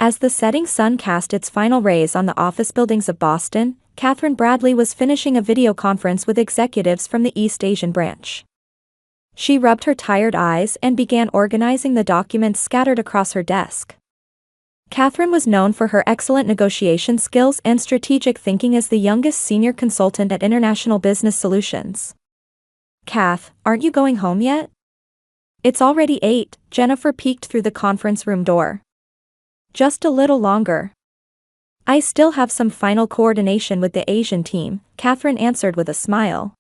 As the setting sun cast its final rays on the office buildings of Boston, Catherine Bradley was finishing a video conference with executives from the East Asian branch. She rubbed her tired eyes and began organizing the documents scattered across her desk. Catherine was known for her excellent negotiation skills and strategic thinking as the youngest senior consultant at International Business Solutions. "Kath, aren't you going home yet?" "It's already 8, Jennifer peeked through the conference room door. "Just a little longer. I still have some final coordination with the Asian team," Catherine answered with a smile.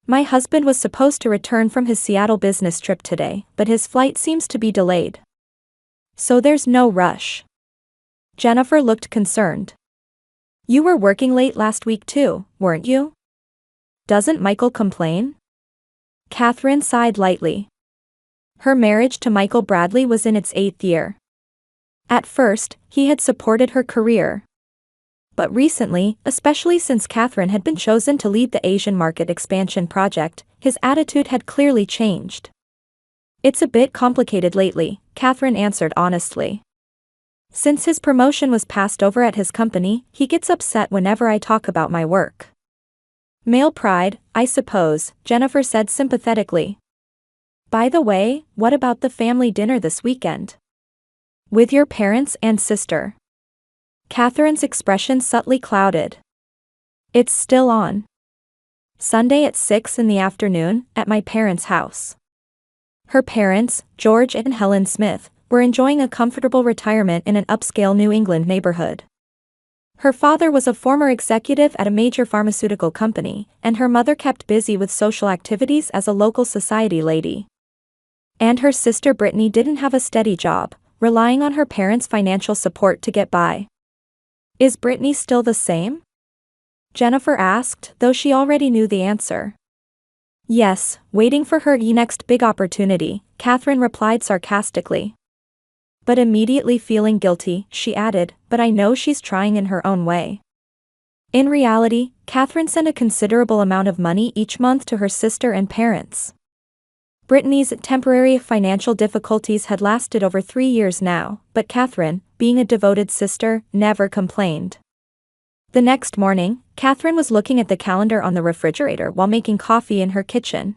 "My husband was supposed to return from his Seattle business trip today, but his flight seems to be delayed. So there's no rush." Jennifer looked concerned. "You were working late last week too, weren't you? Doesn't Michael complain?" Catherine sighed lightly. Her marriage to Michael Bradley was in its 8th year. At first, he had supported her career. But recently, especially since Catherine had been chosen to lead the Asian market expansion project, his attitude had clearly changed. "It's a bit complicated lately," Catherine answered honestly. "Since his promotion was passed over at his company, he gets upset whenever I talk about my work." "Male pride, I suppose," Jennifer said sympathetically. "By the way, what about the family dinner this weekend? With your parents and sister?" Catherine's expression subtly clouded. "It's still on. Sunday at 6 in the afternoon, at my parents' house." Her parents, George and Helen Smith, were enjoying a comfortable retirement in an upscale New England neighborhood. Her father was a former executive at a major pharmaceutical company, and her mother kept busy with social activities as a local society lady. And her sister Brittany didn't have a steady job, relying on her parents' financial support to get by. "Is Brittany still the same?" Jennifer asked, though she already knew the answer. "Yes, waiting for her next big opportunity," Catherine replied sarcastically. But immediately feeling guilty, she added, "But I know she's trying in her own way." In reality, Catherine sent a considerable amount of money each month to her sister and parents. Brittany's temporary financial difficulties had lasted over 3 years now, but Catherine, being a devoted sister, never complained. The next morning, Catherine was looking at the calendar on the refrigerator while making coffee in her kitchen.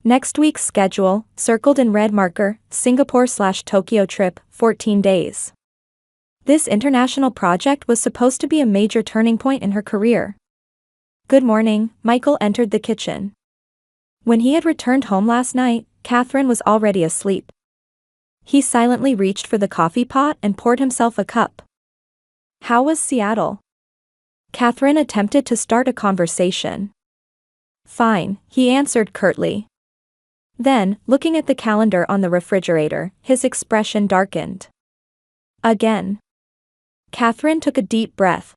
Next week's schedule, circled in red marker, Singapore/Tokyo trip, 14 days. This international project was supposed to be a major turning point in her career. "Good morning," Michael entered the kitchen. When he had returned home last night, Catherine was already asleep. He silently reached for the coffee pot and poured himself a cup. "How was Seattle?" Catherine attempted to start a conversation. "Fine," he answered curtly. Then, looking at the calendar on the refrigerator, his expression darkened. "Again." Catherine took a deep breath.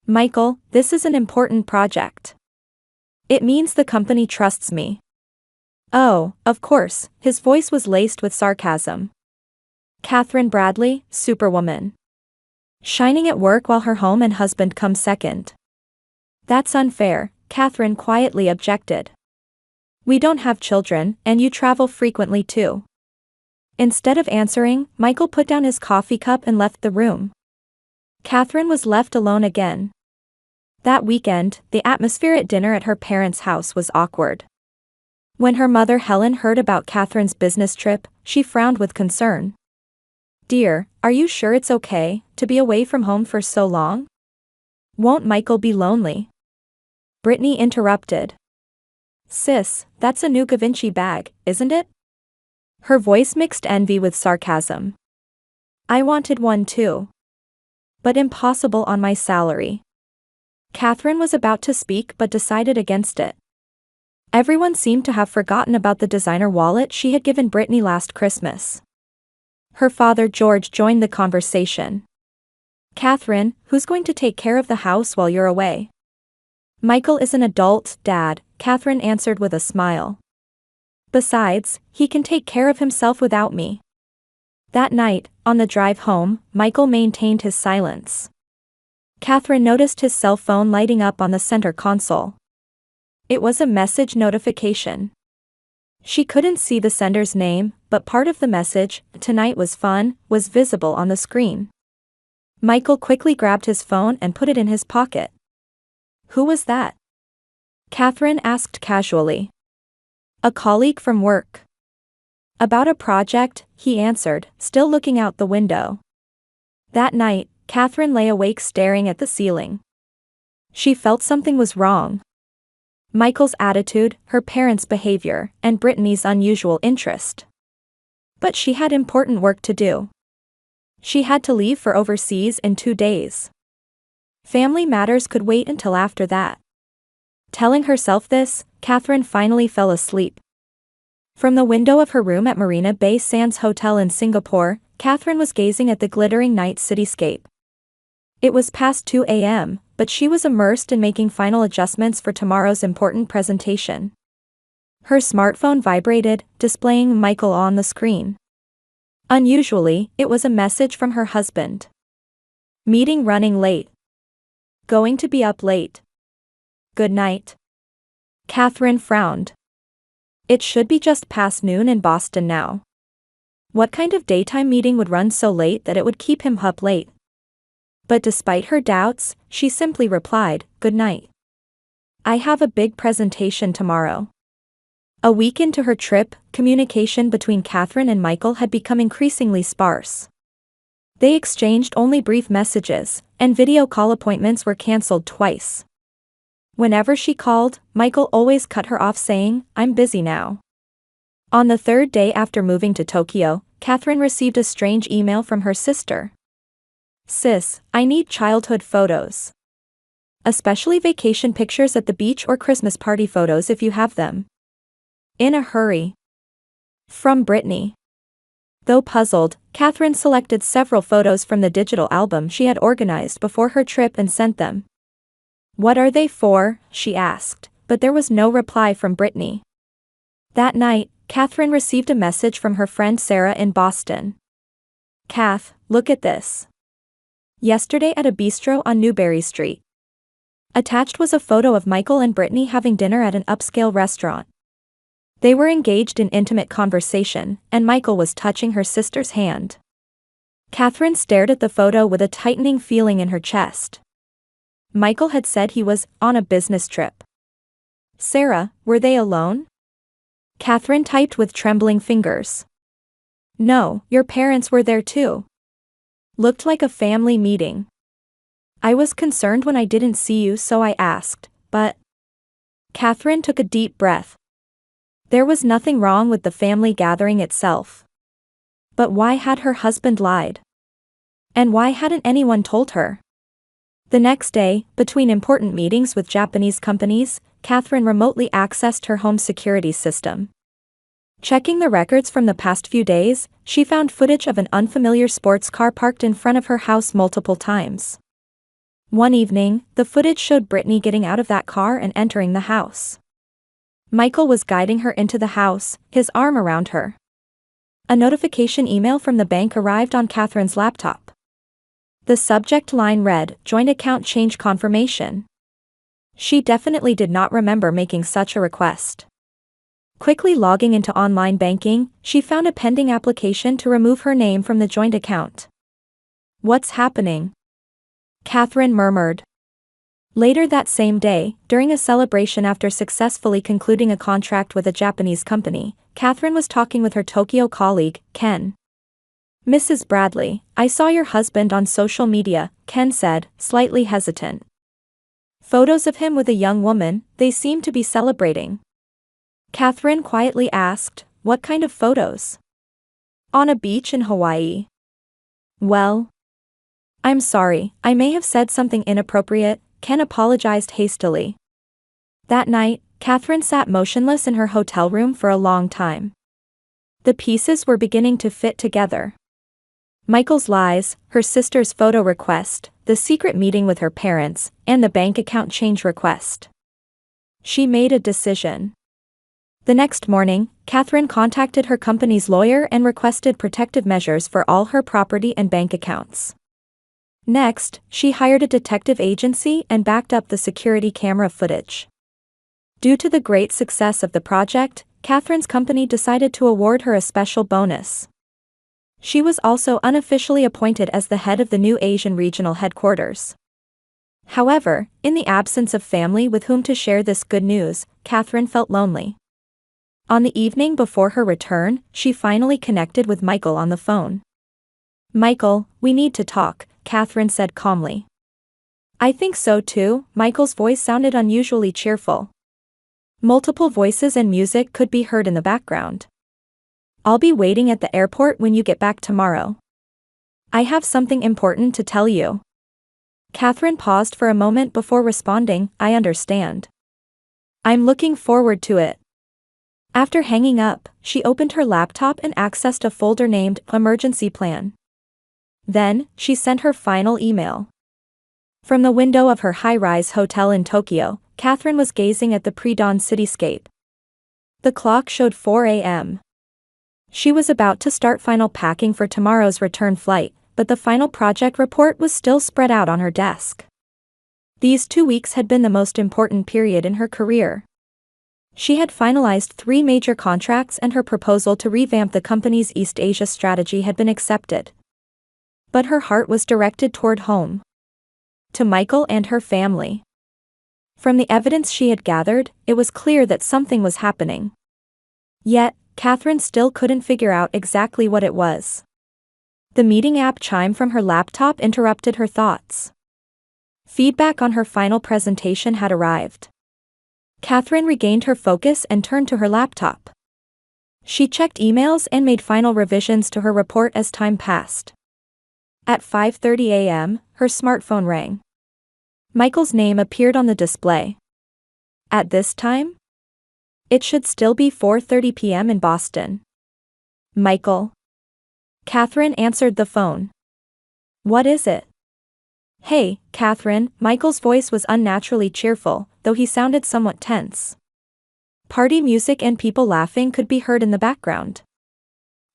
"Michael, this is an important project. It means the company trusts me." "Oh, of course," his voice was laced with sarcasm. "Catherine Bradley, superwoman. Shining at work while her home and husband come second." "That's unfair," Catherine quietly objected. "We don't have children, and you travel frequently too." Instead of answering, Michael put down his coffee cup and left the room. Catherine was left alone again. That weekend, the atmosphere at dinner at her parents' house was awkward. When her mother Helen heard about Catherine's business trip, she frowned with concern. "Dear, are you sure it's okay to be away from home for so long? Won't Michael be lonely?" Brittany interrupted. "Sis, that's a new Givenchy bag, isn't it?" Her voice mixed envy with sarcasm. "I wanted one too. But impossible on my salary." Catherine was about to speak but decided against it. Everyone seemed to have forgotten about the designer wallet she had given Brittany last Christmas. Her father George joined the conversation. "Catherine, who's going to take care of the house while you're away?" "Michael is an adult, Dad," Catherine answered with a smile. "Besides, he can take care of himself without me." That night, on the drive home, Michael maintained his silence. Catherine noticed his cell phone lighting up on the center console. It was a message notification. She couldn't see the sender's name, but part of the message, "Tonight was fun," was visible on the screen. Michael quickly grabbed his phone and put it in his pocket. "Who was that?" Catherine asked casually. "A colleague from work." "About a project," he answered, still looking out the window. That night, Catherine lay awake staring at the ceiling. She felt something was wrong. Michael's attitude, her parents' behavior, and Brittany's unusual interest. But she had important work to do. She had to leave for overseas in 2 days. Family matters could wait until after that. Telling herself this, Catherine finally fell asleep. From the window of her room at Marina Bay Sands Hotel in Singapore, Catherine was gazing at the glittering night cityscape. It was past 2 a.m., but she was immersed in making final adjustments for tomorrow's important presentation. Her smartphone vibrated, displaying Michael on the screen. Unusually, it was a message from her husband. "Meeting running late. Going to be up late. Good night." Catherine frowned. It should be just past noon in Boston now. What kind of daytime meeting would run so late that it would keep him up late? But despite her doubts, she simply replied, "Good night. I have a big presentation tomorrow." A week into her trip, communication between Catherine and Michael had become increasingly sparse. They exchanged only brief messages, and video call appointments were cancelled twice. Whenever she called, Michael always cut her off saying, "I'm busy now." On the third day after moving to Tokyo, Catherine received a strange email from her sister. "Sis, I need childhood photos. Especially vacation pictures at the beach or Christmas party photos if you have them. In a hurry. From Brittany." Though puzzled, Catherine selected several photos from the digital album she had organized before her trip and sent them. "What are they for?" she asked, but there was no reply from Brittany. That night, Catherine received a message from her friend Sarah in Boston. "Kath, look at this. Yesterday at a bistro on Newberry Street." Attached was a photo of Michael and Brittany having dinner at an upscale restaurant. They were engaged in intimate conversation, and Michael was touching her sister's hand. Catherine stared at the photo with a tightening feeling in her chest. Michael had said he was on a business trip. Sarah, were they alone? Catherine typed with trembling fingers. "No, your parents were there too. Looked like a family meeting. I was concerned when I didn't see you, so I asked, but..." Catherine took a deep breath. There was nothing wrong with the family gathering itself. But why had her husband lied? And why hadn't anyone told her? The next day, between important meetings with Japanese companies, Catherine remotely accessed her home security system. Checking the records from the past few days, she found footage of an unfamiliar sports car parked in front of her house multiple times. One evening, the footage showed Brittany getting out of that car and entering the house. Michael was guiding her into the house, his arm around her. A notification email from the bank arrived on Catherine's laptop. The subject line read, "Joint account change confirmation." She definitely did not remember making such a request. Quickly logging into online banking, she found a pending application to remove her name from the joint account. "What's happening?" Catherine murmured. Later that same day, during a celebration after successfully concluding a contract with a Japanese company, Catherine was talking with her Tokyo colleague, Ken. "Mrs. Bradley, I saw your husband on social media," Ken said, slightly hesitant. "Photos of him with a young woman, they seem to be celebrating." Catherine quietly asked, "What kind of photos?" "On a beach in Hawaii." "Well, I'm sorry, I may have said something inappropriate," Ken apologized hastily. That night, Catherine sat motionless in her hotel room for a long time. The pieces were beginning to fit together. Michael's lies, her sister's photo request, the secret meeting with her parents, and the bank account change request. She made a decision. The next morning, Catherine contacted her company's lawyer and requested protective measures for all her property and bank accounts. Next, she hired a detective agency and backed up the security camera footage. Due to the great success of the project, Catherine's company decided to award her a special bonus. She was also unofficially appointed as the head of the new Asian regional headquarters. However, in the absence of family with whom to share this good news, Catherine felt lonely. On the evening before her return, she finally connected with Michael on the phone. "Michael, we need to talk," Catherine said calmly. "I think so too." Michael's voice sounded unusually cheerful. Multiple voices and music could be heard in the background. "I'll be waiting at the airport when you get back tomorrow. I have something important to tell you." Catherine paused for a moment before responding, "I understand. I'm looking forward to it." After hanging up, she opened her laptop and accessed a folder named Emergency Plan. Then, she sent her final email. From the window of her high-rise hotel in Tokyo, Catherine was gazing at the pre-dawn cityscape. The clock showed 4 a.m. She was about to start final packing for tomorrow's return flight, but the final project report was still spread out on her desk. These 2 weeks had been the most important period in her career. She had finalized 3 major contracts and her proposal to revamp the company's East Asia strategy had been accepted. But her heart was directed toward home. To Michael and her family. From the evidence she had gathered, it was clear that something was happening. Yet, Catherine still couldn't figure out exactly what it was. The meeting app chime from her laptop interrupted her thoughts. Feedback on her final presentation had arrived. Catherine regained her focus and turned to her laptop. She checked emails and made final revisions to her report as time passed. At 5:30 a.m., her smartphone rang. Michael's name appeared on the display. At this time? It should still be 4:30 p.m. in Boston. "Michael?" Catherine answered the phone. "What is it?" "Hey, Catherine." Michael's voice was unnaturally cheerful, though he sounded somewhat tense. Party music and people laughing could be heard in the background.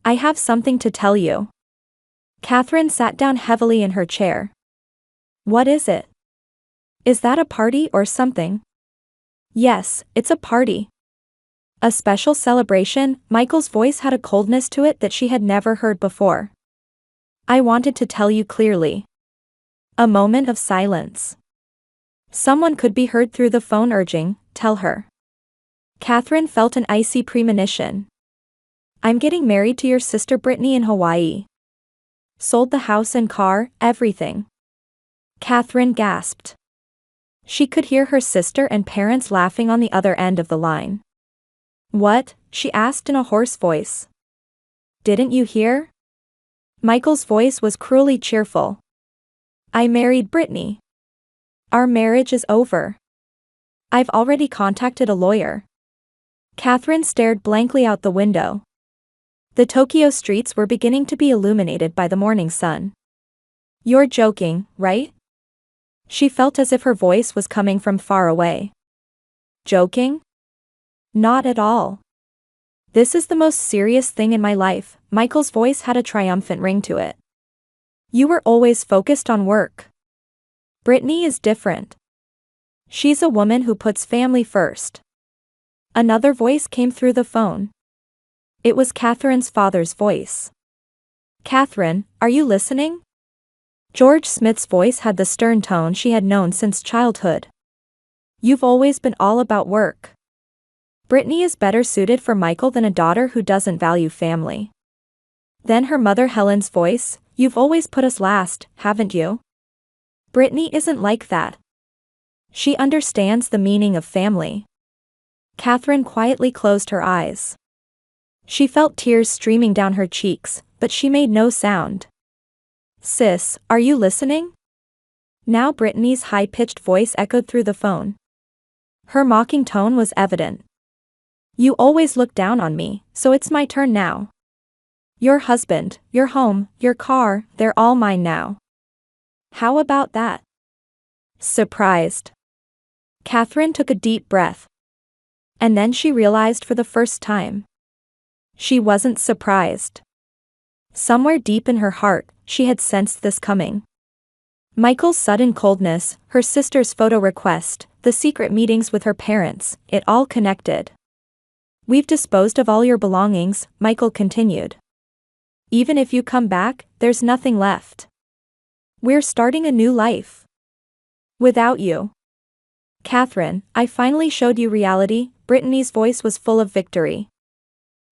"I have something to tell you." Catherine sat down heavily in her chair. "What is it? Is that a party or something?" "Yes, it's a party. A special celebration." Michael's voice had a coldness to it that she had never heard before. "I wanted to tell you clearly." A moment of silence. Someone could be heard through the phone urging, "Tell her." Catherine felt an icy premonition. "I'm getting married to your sister Brittany in Hawaii. Sold the house and car, everything." Catherine gasped. She could hear her sister and parents laughing on the other end of the line. "What?" she asked in a hoarse voice. "Didn't you hear?" Michael's voice was cruelly cheerful. "I married Brittany. Our marriage is over. I've already contacted a lawyer." Catherine stared blankly out the window. The Tokyo streets were beginning to be illuminated by the morning sun. "You're joking, right?" She felt as if her voice was coming from far away. "Joking? Not at all. This is the most serious thing in my life." Michael's voice had a triumphant ring to it. "You were always focused on work. Brittany is different. She's a woman who puts family first." Another voice came through the phone. It was Catherine's father's voice. "Catherine, are you listening?" George Smith's voice had the stern tone she had known since childhood. "You've always been all about work. Brittany is better suited for Michael than a daughter who doesn't value family." Then her mother Helen's voice, "You've always put us last, haven't you? Brittany isn't like that. She understands the meaning of family." Catherine quietly closed her eyes. She felt tears streaming down her cheeks, but she made no sound. "Sis, are you listening?" Now Brittany's high-pitched voice echoed through the phone. Her mocking tone was evident. "You always look down on me, so it's my turn now. Your husband, your home, your car, they're all mine now. How about that?" Surprised. Catherine took a deep breath. And then she realized for the first time. She wasn't surprised. Somewhere deep in her heart, she had sensed this coming. Michael's sudden coldness, her sister's photo request, the secret meetings with her parents, it all connected. We've disposed of all your belongings, Michael continued. Even if you come back, there's nothing left. We're starting a new life. Without you. Catherine, I finally showed you reality, Brittany's voice was full of victory.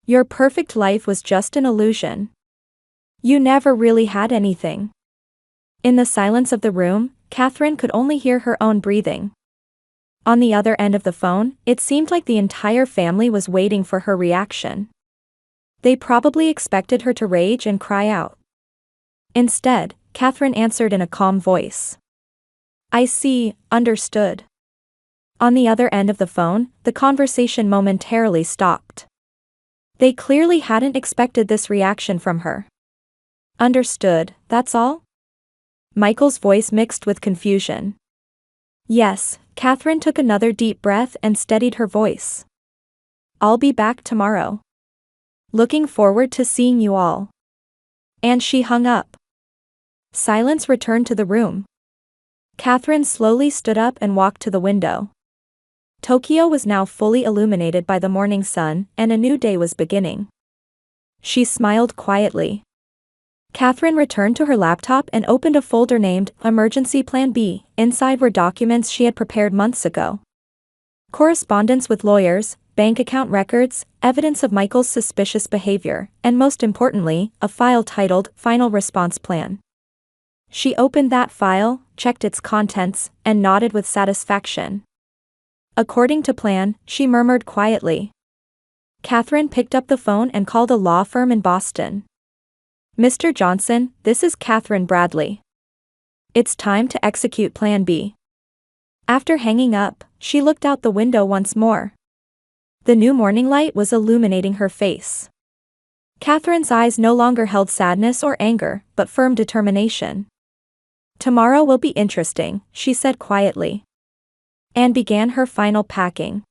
Your perfect life was just an illusion. You never really had anything. In the silence of the room, Catherine could only hear her own breathing. On the other end of the phone, it seemed like the entire family was waiting for her reaction. They probably expected her to rage and cry out. Instead, Catherine answered in a calm voice. I see, understood. On the other end of the phone, the conversation momentarily stopped. They clearly hadn't expected this reaction from her. Understood, that's all? Michael's voice mixed with confusion. Yes, Catherine took another deep breath and steadied her voice. I'll be back tomorrow. Looking forward to seeing you all. And she hung up. Silence returned to the room. Catherine slowly stood up and walked to the window. Tokyo was now fully illuminated by the morning sun, and a new day was beginning. She smiled quietly. Catherine returned to her laptop and opened a folder named Emergency Plan B. Inside were documents she had prepared months ago. Correspondence with lawyers, bank account records, evidence of Michael's suspicious behavior, and most importantly, a file titled Final Response Plan. She opened that file, checked its contents, and nodded with satisfaction. According to plan, she murmured quietly. Catherine picked up the phone and called a law firm in Boston. Mr. Johnson, this is Catherine Bradley. It's time to execute Plan B. After hanging up, she looked out the window once more. The new morning light was illuminating her face. Catherine's eyes no longer held sadness or anger, but firm determination. Tomorrow will be interesting, she said quietly. And began her final packing.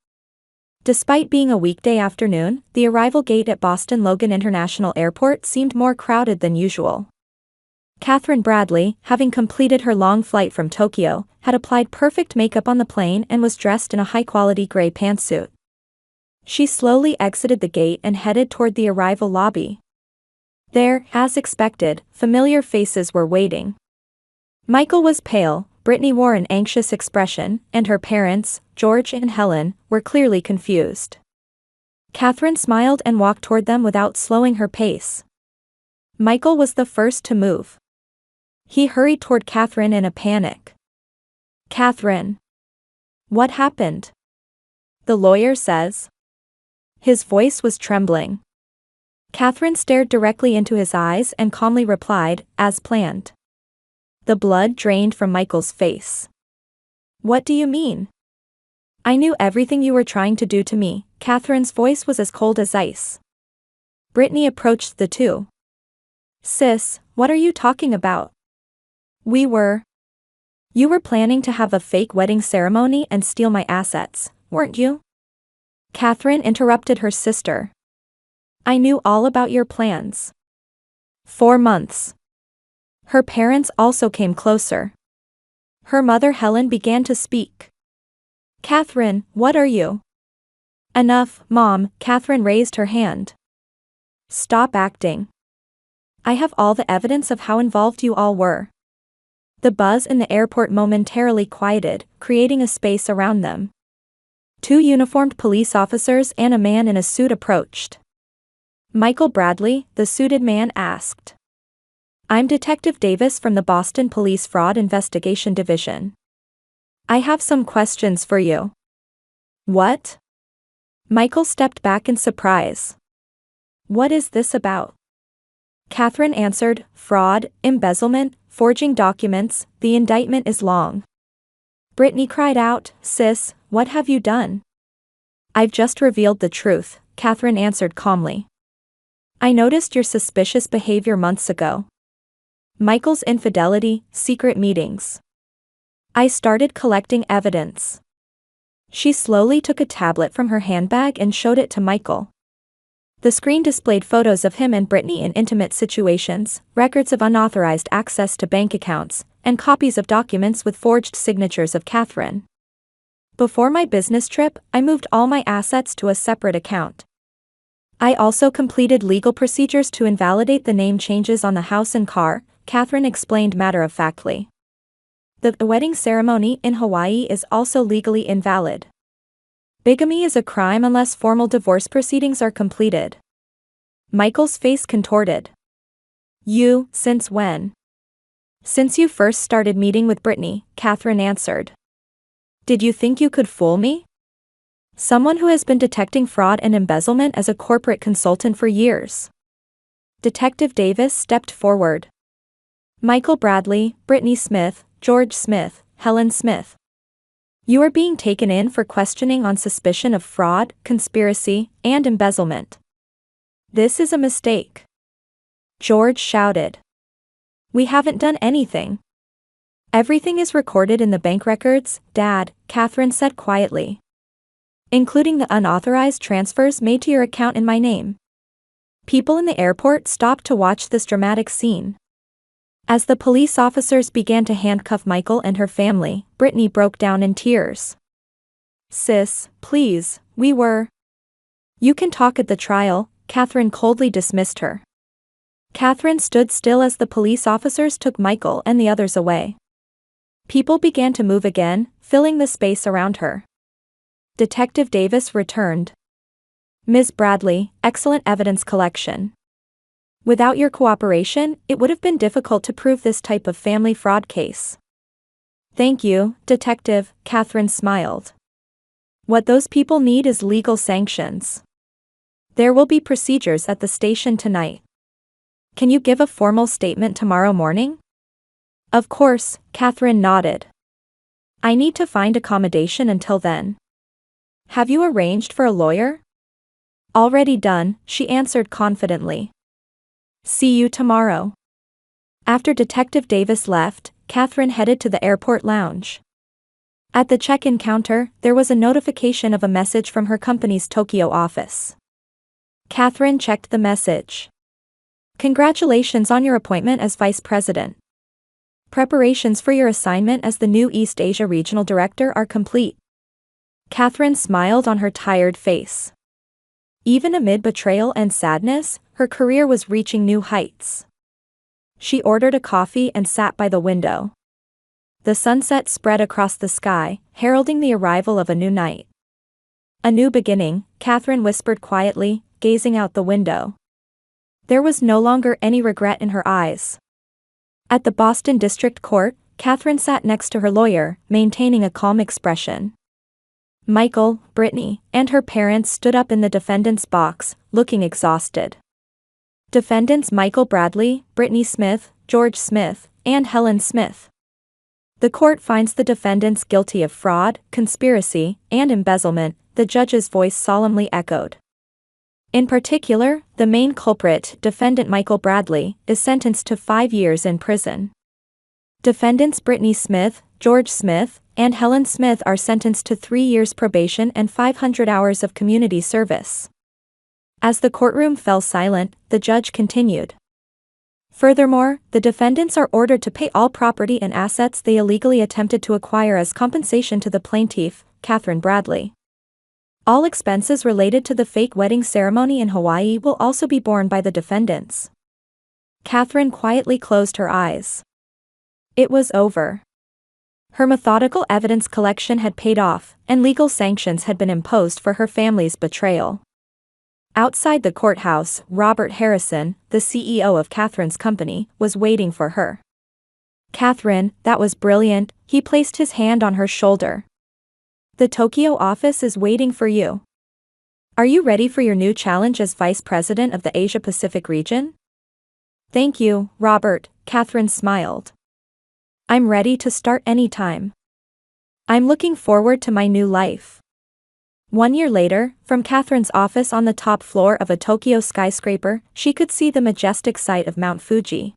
Despite being a weekday afternoon, the arrival gate at Boston Logan International Airport seemed more crowded than usual. Catherine Bradley, having completed her long flight from Tokyo, had applied perfect makeup on the plane and was dressed in a high-quality gray pantsuit. She slowly exited the gate and headed toward the arrival lobby. There, as expected, familiar faces were waiting. Michael was pale, Brittany wore an anxious expression, and her parents, George and Helen, were clearly confused. Catherine smiled and walked toward them without slowing her pace. Michael was the first to move. He hurried toward Catherine in a panic. Catherine. What happened? The lawyer says. His voice was trembling. Catherine stared directly into his eyes and calmly replied, as planned. The blood drained from Michael's face. What do you mean? I knew everything you were trying to do to me. Catherine's voice was as cold as ice. Brittany approached the two. Sis, what are you talking about? You were planning to have a fake wedding ceremony and steal my assets, weren't you? Catherine interrupted her sister. I knew all about your plans. 4 months. Her parents also came closer. Her mother Helen began to speak. Catherine, what are you? Enough, Mom, Catherine raised her hand. Stop acting. I have all the evidence of how involved you all were. The buzz in the airport momentarily quieted, creating a space around them. 2 uniformed police officers and a man in a suit approached. Michael Bradley, the suited man asked. I'm Detective Davis from the Boston Police Fraud Investigation Division. I have some questions for you. What? Michael stepped back in surprise. What is this about? Catherine answered, fraud, embezzlement, forging documents, the indictment is long. Brittany cried out, Sis, what have you done? I've just revealed the truth, Catherine answered calmly. I noticed your suspicious behavior months ago. Michael's infidelity, secret meetings. I started collecting evidence. She slowly took a tablet from her handbag and showed it to Michael. The screen displayed photos of him and Brittany in intimate situations, records of unauthorized access to bank accounts, and copies of documents with forged signatures of Catherine. Before my business trip, I moved all my assets to a separate account, I also completed legal procedures to invalidate the name changes on the house and car, Catherine explained matter-of-factly. The wedding ceremony in Hawaii is also legally invalid. Bigamy is a crime unless formal divorce proceedings are completed. Michael's face contorted. You, since when? Since you first started meeting with Brittany, Catherine answered. Did you think you could fool me? Someone who has been detecting fraud and embezzlement as a corporate consultant for years. Detective Davis stepped forward. Michael Bradley, Brittany Smith, George Smith, Helen Smith. You are being taken in for questioning on suspicion of fraud, conspiracy, and embezzlement. This is a mistake. George shouted. We haven't done anything. Everything is recorded in the bank records, Dad, Catherine said quietly. Including the unauthorized transfers made to your account in my name. People in the airport stopped to watch this dramatic scene. As the police officers began to handcuff Michael and her family, Brittany broke down in tears. Sis, please, You can talk at the trial, Catherine coldly dismissed her. Catherine stood still as the police officers took Michael and the others away. People began to move again, filling the space around her. Detective Davis returned. Ms. Bradley, excellent evidence collection. Without your cooperation, it would have been difficult to prove this type of family fraud case. Thank you, Detective, Catherine smiled. What those people need is legal sanctions. There will be procedures at the station tonight. Can you give a formal statement tomorrow morning? Of course, Catherine nodded. I need to find accommodation until then. Have you arranged for a lawyer? Already done, she answered confidently. See you tomorrow. After Detective Davis left, Catherine headed to the airport lounge. At the check-in counter, there was a notification of a message from her company's Tokyo office. Catherine checked the message. Congratulations on your appointment as Vice President. Preparations for your assignment as the new East Asia Regional Director are complete. Catherine smiled on her tired face. Even amid betrayal and sadness, her career was reaching new heights. She ordered a coffee and sat by the window. The sunset spread across the sky, heralding the arrival of a new night. A new beginning, Catherine whispered quietly, gazing out the window. There was no longer any regret in her eyes. At the Boston District Court, Catherine sat next to her lawyer, maintaining a calm expression. Michael, Brittany, and her parents stood up in the defendant's box, looking exhausted. Defendants Michael Bradley, Brittany Smith, George Smith, and Helen Smith. The court finds the defendants guilty of fraud, conspiracy, and embezzlement, the judge's voice solemnly echoed. In particular, the main culprit, defendant Michael Bradley, is sentenced to 5 years in prison. Defendants Brittany Smith, George Smith, and Helen Smith are sentenced to 3 years probation and 500 hours of community service. As the courtroom fell silent, the judge continued. Furthermore, the defendants are ordered to pay all property and assets they illegally attempted to acquire as compensation to the plaintiff, Catherine Bradley. All expenses related to the fake wedding ceremony in Hawaii will also be borne by the defendants. Catherine quietly closed her eyes. It was over. Her methodical evidence collection had paid off, and legal sanctions had been imposed for her family's betrayal. Outside the courthouse, Robert Harrison, the CEO of Catherine's company, was waiting for her. Catherine, that was brilliant, he placed his hand on her shoulder. The Tokyo office is waiting for you. Are you ready for your new challenge as Vice President of the Asia-Pacific region? Thank you, Robert, Catherine smiled. I'm ready to start anytime. I'm looking forward to my new life. 1 year later, from Catherine's office on the top floor of a Tokyo skyscraper, she could see the majestic sight of Mount Fuji.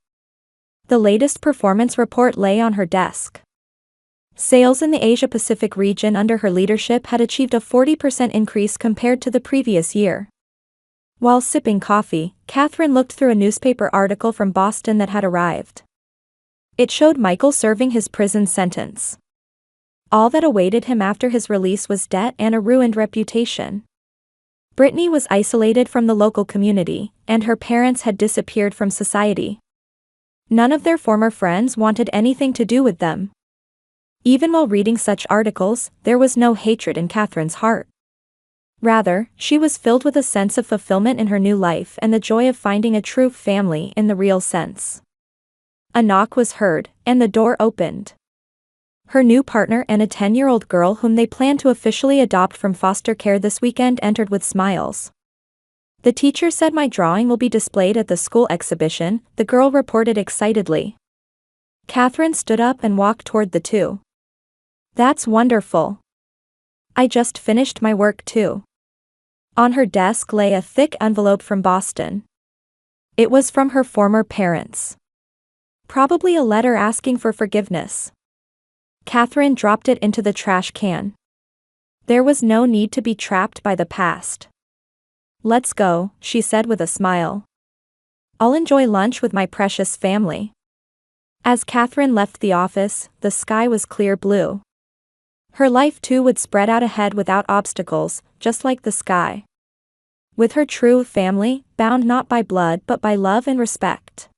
The latest performance report lay on her desk. Sales in the Asia-Pacific region under her leadership had achieved a 40% increase compared to the previous year. While sipping coffee, Catherine looked through a newspaper article from Boston that had arrived. It showed Michael serving his prison sentence. All that awaited him after his release was debt and a ruined reputation. Brittany was isolated from the local community, and her parents had disappeared from society. None of their former friends wanted anything to do with them. Even while reading such articles, there was no hatred in Catherine's heart. Rather, she was filled with a sense of fulfillment in her new life and the joy of finding a true family in the real sense. A knock was heard, and the door opened. Her new partner and a 10-year-old girl whom they planned to officially adopt from foster care this weekend entered with smiles. "The teacher said my drawing will be displayed at the school exhibition," the girl reported excitedly. Catherine stood up and walked toward the two. "That's wonderful. I just finished my work too." On her desk lay a thick envelope from Boston. It was from her former parents. Probably a letter asking for forgiveness. Catherine dropped it into the trash can. There was no need to be trapped by the past. "Let's go," she said with a smile. "I'll enjoy lunch with my precious family." As Catherine left the office, the sky was clear blue. Her life too would spread out ahead without obstacles, just like the sky. With her true family, bound not by blood but by love and respect.